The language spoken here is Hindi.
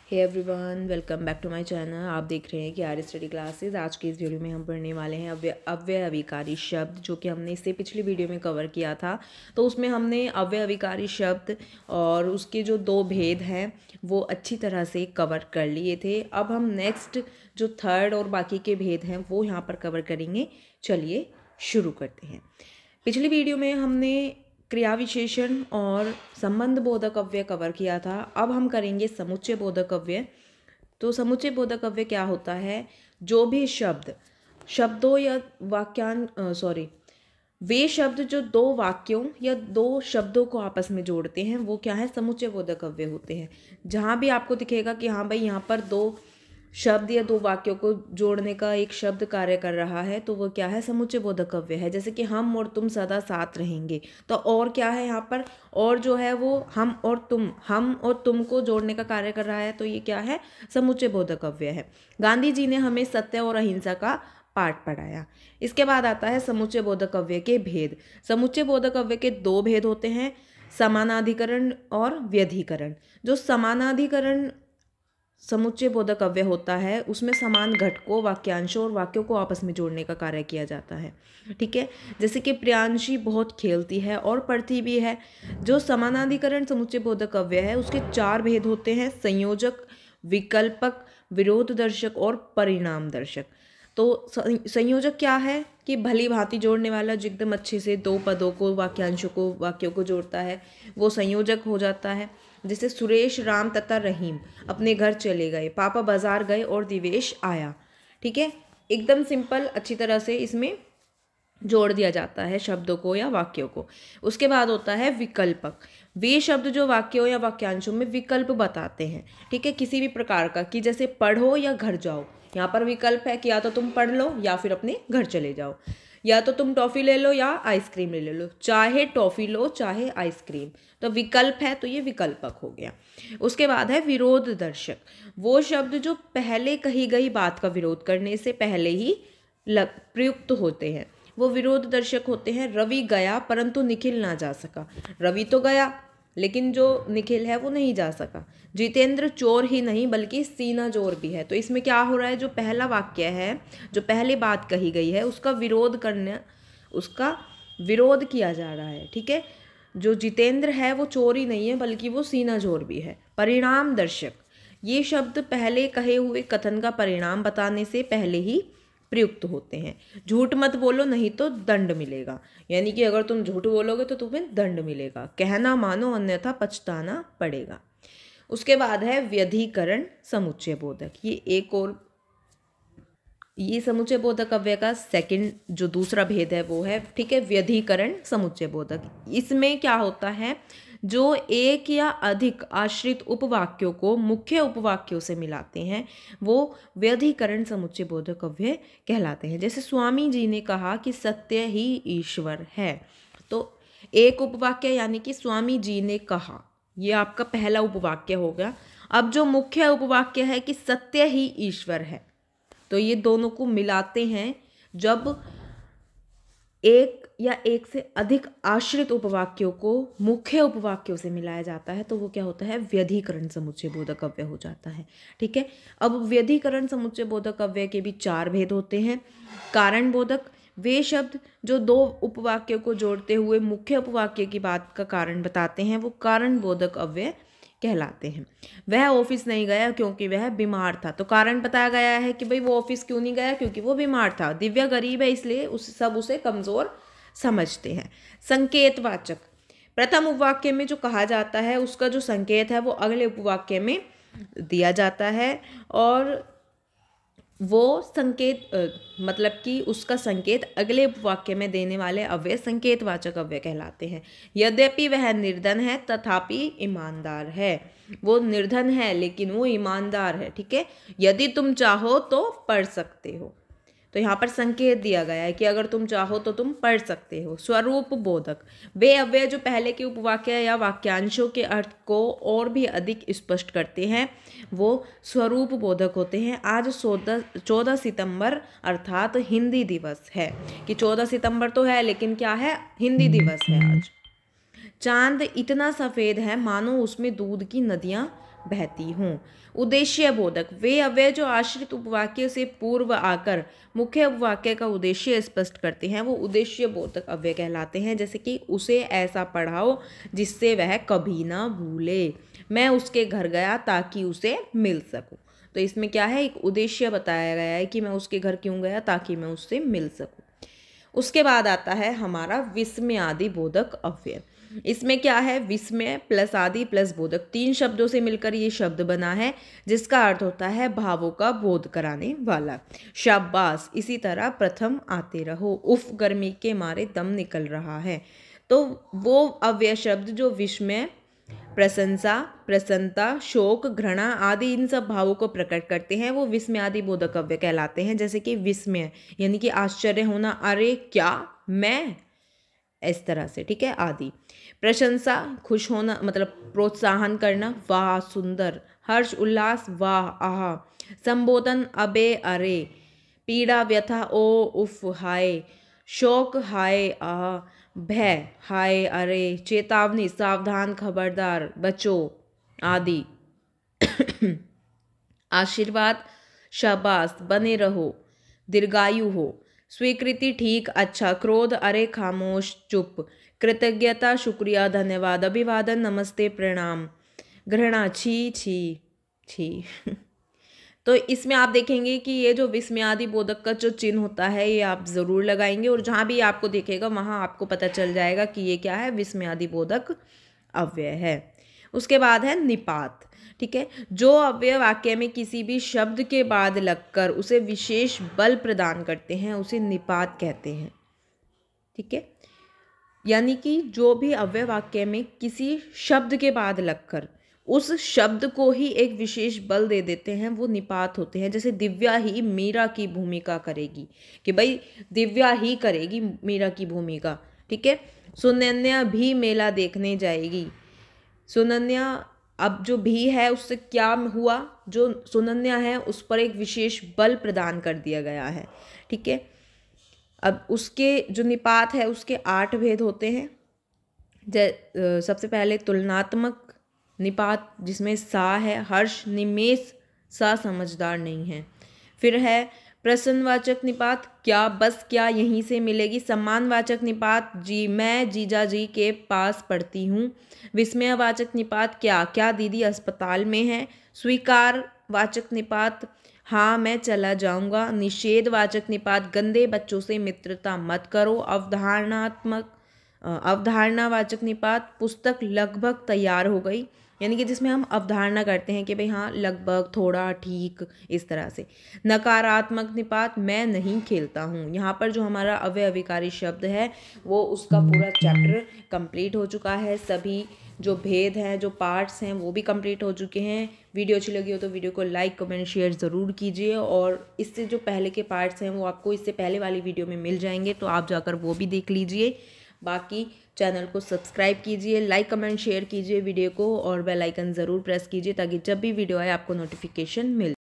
Hey everyone, welcome back to my channel. आप देख रहे हैं कि आर स्टडी क्लासेस। आज के इस वीडियो में हम पढ़ने वाले हैं अव्यय अभिकारी शब्द, जो कि हमने इससे पिछली वीडियो में कवर किया था। तो उसमें हमने अव्यय अभिकारी शब्द और उसके जो दो भेद हैं वो अच्छी तरह से कवर कर लिए थे। अब हम नेक्स्ट जो थर्ड और बाकी के भेद हैं वो यहाँ पर कवर करेंगे। चलिए शुरू करते हैं। पिछली वीडियो में हमने क्रिया विशेषण और संबंध बोधक अव्यय कवर किया था। अब हम करेंगे समुच्चय बोधक अव्यय। तो समुच्चय बोधक अव्यय क्या होता है? जो भी शब्दों या वे शब्द जो दो वाक्यों या दो शब्दों को आपस में जोड़ते हैं वो क्या है? समुच्चय बोधक अव्यय होते हैं। जहाँ भी आपको दिखेगा कि हाँ भाई यहाँ पर दो शब्द या दो वाक्यों को जोड़ने का एक शब्द कार्य कर रहा है, तो वो क्या है? समुच्चय बोधक अव्यय है। जैसे कि हम और तुम सदा साथ रहेंगे, तो और क्या है यहाँ पर? और जो है वो हम और तुम को जोड़ने का कार्य कर रहा है, तो ये क्या है? समुच्चय बोधक अव्यय है। गांधी जी ने हमें सत्य और अहिंसा का पाठ पढ़ाया। इसके बाद आता है समुच्चय बोधक अव्यय के भेद। समुच्चय बोधक अव्यय के दो भेद होते हैं, समानाधिकरण और व्यधिकरण। जो समानाधिकरण समुच्चय बोधक अव्यय होता है उसमें समान घटकों, वाक्यांशों और वाक्यों को आपस में जोड़ने का कार्य किया जाता है। ठीक है, जैसे कि प्रियांशी बहुत खेलती है और पढ़ती भी है। जो समानाधिकरण समुच्चय बोधक अव्यय है उसके चार भेद होते हैं: संयोजक, विकल्पक, विरोध दर्शक और परिणाम दर्शक। तो संयोजक क्या है? कि भली भांति जोड़ने वाला, जो एकदम अच्छे से दो पदों को, वाक्यों को जोड़ता है, वो संयोजक हो जाता है। जैसे सुरेश, राम तथा रहीम अपने घर चले गए, पापा बाजार गए और दिवेश आया। ठीक है, एकदम सिंपल, अच्छी तरह से इसमें जोड़ दिया जाता है शब्दों को या वाक्यों को। उसके बाद होता है विकल्पक। वे शब्द जो वाक्यों या वाक्यांशों में विकल्प बताते हैं, ठीक है, किसी भी प्रकार का, कि जैसे पढ़ो या घर जाओ। यहाँ पर विकल्प है कि या तो तुम पढ़ लो या फिर अपने घर चले जाओ, या तो तुम टॉफ़ी ले लो या आइसक्रीम ले लो, चाहे टॉफ़ी लो चाहे आइसक्रीम। तो विकल्प है, तो ये विकल्पक हो गया। उसके बाद है विरोध दर्शक। वो शब्द जो पहले कही गई बात का विरोध करने से पहले ही प्रयुक्त होते हैं, वो विरोध दर्शक होते हैं। रवि गया परंतु निखिल ना जा सका। रवि तो गया लेकिन जो निखिल है वो नहीं जा सका। जितेंद्र चोर ही नहीं बल्कि सीना चोर भी है। तो इसमें क्या हो रहा है? जो पहला वाक्य है, जो पहले बात कही गई है, उसका विरोध किया जा रहा है। ठीक है, जो जितेंद्र है वो चोर ही नहीं है बल्कि वो सीना चोर भी है। परिणाम दर्शक, ये शब्द पहले कहे हुए कथन का परिणाम बताने से पहले ही प्रयुक्त होते हैं। झूठ मत बोलो नहीं तो दंड मिलेगा, यानी कि अगर तुम झूठ बोलोगे तो तुम्हें दंड मिलेगा। कहना मानो अन्यथा पछताना पड़ेगा। उसके बाद है व्यधिकरण समुच्चय बोधक। ये समुच्चय बोधक अव्यय का सेकंड जो दूसरा भेद है वो है, ठीक है, व्यधिकरण समुच्चय बोधक। इसमें क्या होता है? जो एक या अधिक आश्रित उपवाक्यों को मुख्य उपवाक्यों से मिलाते हैं वो व्यधिकरण समुच्चय बोधक अव्यय कहलाते हैं। जैसे स्वामी जी ने कहा कि सत्य ही ईश्वर है। तो एक उपवाक्य यानी कि स्वामी जी ने कहा, ये आपका पहला उपवाक्य हो गया। अब जो मुख्य उपवाक्य है कि सत्य ही ईश्वर है, तो ये दोनों को मिलाते हैं। जब एक या एक से अधिक आश्रित उपवाक्यों को मुख्य उपवाक्यों से मिलाया जाता है तो वो क्या होता है? व्यधिकरण समुच्चय बोधक अव्यय हो जाता है। ठीक है, अब व्यधिकरण समुच्चय बोधक अव्यय के भी चार भेद होते हैं। कारण बोधक, वे शब्द जो दो उपवाक्यों को जोड़ते हुए मुख्य उपवाक्य की बात का कारण बताते हैं वो कारण बोधक अव्यय कहलाते हैं। वह ऑफिस नहीं गया क्योंकि वह बीमार था। तो कारण बताया गया है कि भाई वो ऑफिस क्यों नहीं गया? क्योंकि वो बीमार था। दिव्या गरीब है इसलिए सब उसे कमज़ोर समझते हैं। संकेतवाचक, प्रथम उपवाक्य में जो कहा जाता है उसका जो संकेत है वो अगले उपवाक्य में दिया जाता है, और वो संकेत मतलब कि उसका संकेत अगले उपवाक्य में देने वाले अव्यय संकेतवाचक अव्यय कहलाते हैं। यद्यपि वह निर्धन है तथापि ईमानदार है। वो निर्धन है लेकिन वो ईमानदार है। ठीक है, यदि तुम चाहो तो पढ़ सकते हो। तो यहाँ पर संकेत दिया गया है कि अगर तुम चाहो तो तुम पढ़ सकते हो। स्वरूप बोधक, वे अव्यय जो पहले के उपवाक्य या वाक्यांशों के अर्थ को और भी अधिक स्पष्ट करते हैं वो स्वरूप बोधक होते हैं। आज 14 सितंबर अर्थात हिंदी दिवस है, कि 14 सितंबर तो है लेकिन क्या है? हिंदी दिवस है आज। चांद इतना सफ़ेद है मानो उसमें दूध की नदियाँ बहती हूँ। उद्देश्य बोधक वे अव्यय जो आश्रित उपवाक्य से पूर्व आकर मुख्य उपवाक्य का उद्देश्य स्पष्ट करते हैं वो उद्देश्य बोधक अव्यय कहलाते हैं। जैसे कि उसे ऐसा पढ़ाओ जिससे वह कभी ना भूले, मैं उसके घर गया ताकि उसे मिल सकूं। तो इसमें क्या है, एक उद्देश्य बताया गया है कि मैं उसके घर क्यों गया, ताकि मैं उससे मिल सकूं। उसके बाद आता है हमारा विस्मय आदि बोधक अव्यय। इसमें क्या है, विस्मय प्लस आदि प्लस बोधक, 3 शब्दों से मिलकर ये शब्द बना है जिसका अर्थ होता है भावों का बोध कराने वाला। शाबाश, इसी तरह प्रथम आते रहो, उफ गर्मी के मारे दम निकल रहा है। तो वो अव्यय शब्द जो विस्मय, प्रशंसा, प्रसन्नता, शोक, घृणा आदि इन सब भावों को प्रकट करते हैं वो विस्मय आदि बोधक अव्यय कहलाते हैं। जैसे कि विस्मय यानी कि आश्चर्य होना, अरे क्या, मैं, इस तरह से, ठीक है, आदि। प्रशंसा खुश होना मतलब प्रोत्साहन करना, वाह सुंदर। हर्ष उल्लास, वाह आहा। संबोधन, अबे अरे। पीड़ा व्यथा, ओ उफ हाय। शोक, हाय आहा। भय, हाय अरे। चेतावनी, सावधान खबरदार बचो आदि। आशीर्वाद, शाबाश, बने रहो, दीर्घायु हो। स्वीकृति, ठीक, अच्छा। क्रोध, अरे खामोश, चुप। कृतज्ञता, शुक्रिया, धन्यवाद। अभिवादन, नमस्ते, प्रणाम। घृणा, छी छी छी। तो इसमें आप देखेंगे कि ये जो विस्मयादि बोधक का जो चिन्ह होता है ये आप ज़रूर लगाएंगे, और जहाँ भी आपको देखेगा वहाँ आपको पता चल जाएगा कि ये क्या है, विस्मयादि बोधक अव्यय है। उसके बाद है निपात, ठीक है। जो अव्यय वाक्य में किसी भी शब्द के बाद लगकर उसे विशेष बल प्रदान करते हैं उसे निपात कहते हैं, ठीक है। यानी कि जो भी अव्यय वाक्य में किसी शब्द के बाद लगकर उस शब्द को ही एक विशेष बल दे देते हैं वो निपात होते हैं। जैसे दिव्या ही मीरा की भूमिका करेगी, कि भाई दिव्या ही करेगी मीरा की भूमिका, ठीक है। सुनन्या भी मेला देखने जाएगी। सुनन्या, अब जो भी है उससे क्या हुआ, जो सुनन्या है उस पर एक विशेष बल प्रदान कर दिया गया है, ठीक है। अब उसके जो निपात है उसके 8 भेद होते हैं। सबसे पहले तुलनात्मक निपात जिसमें सा है, हर्ष, निमेष, सा समझदार नहीं है। फिर है प्रश्नवाचक निपात, क्या, बस क्या, यहीं से मिलेगी। सम्मानवाचक निपात, जी, मैं जीजा जी के पास पढ़ती हूँ। विस्मयवाचक निपात, क्या क्या दीदी अस्पताल में है। स्वीकार वाचक निपात, हाँ मैं चला जाऊँगा। निषेधवाचक निपात, गंदे बच्चों से मित्रता मत करो। अवधारणावाचक निपात, पुस्तक लगभग तैयार हो गई, यानी कि जिसमें हम अवधारणा करते हैं कि भाई हाँ लगभग, थोड़ा, ठीक, इस तरह से। नकारात्मक निपात, मैं नहीं खेलता हूँ। यहाँ पर जो हमारा अव्यय अविकारी शब्द है वो उसका पूरा चैप्टर कंप्लीट हो चुका है। सभी जो भेद हैं, जो पार्ट्स हैं वो भी कंप्लीट हो चुके हैं। वीडियो अच्छी लगी हो तो वीडियो को लाइक, कमेंट, शेयर ज़रूर कीजिए, और इससे जो पहले के पार्ट्स हैं वो आपको इससे पहले वाली वीडियो में मिल जाएंगे, तो आप जाकर वो भी देख लीजिए। बाकी चैनल को सब्सक्राइब कीजिए, लाइक, कमेंट, शेयर कीजिए वीडियो को, और बेल आइकन ज़रूर प्रेस कीजिए ताकि जब भी वीडियो आए आपको नोटिफिकेशन मिल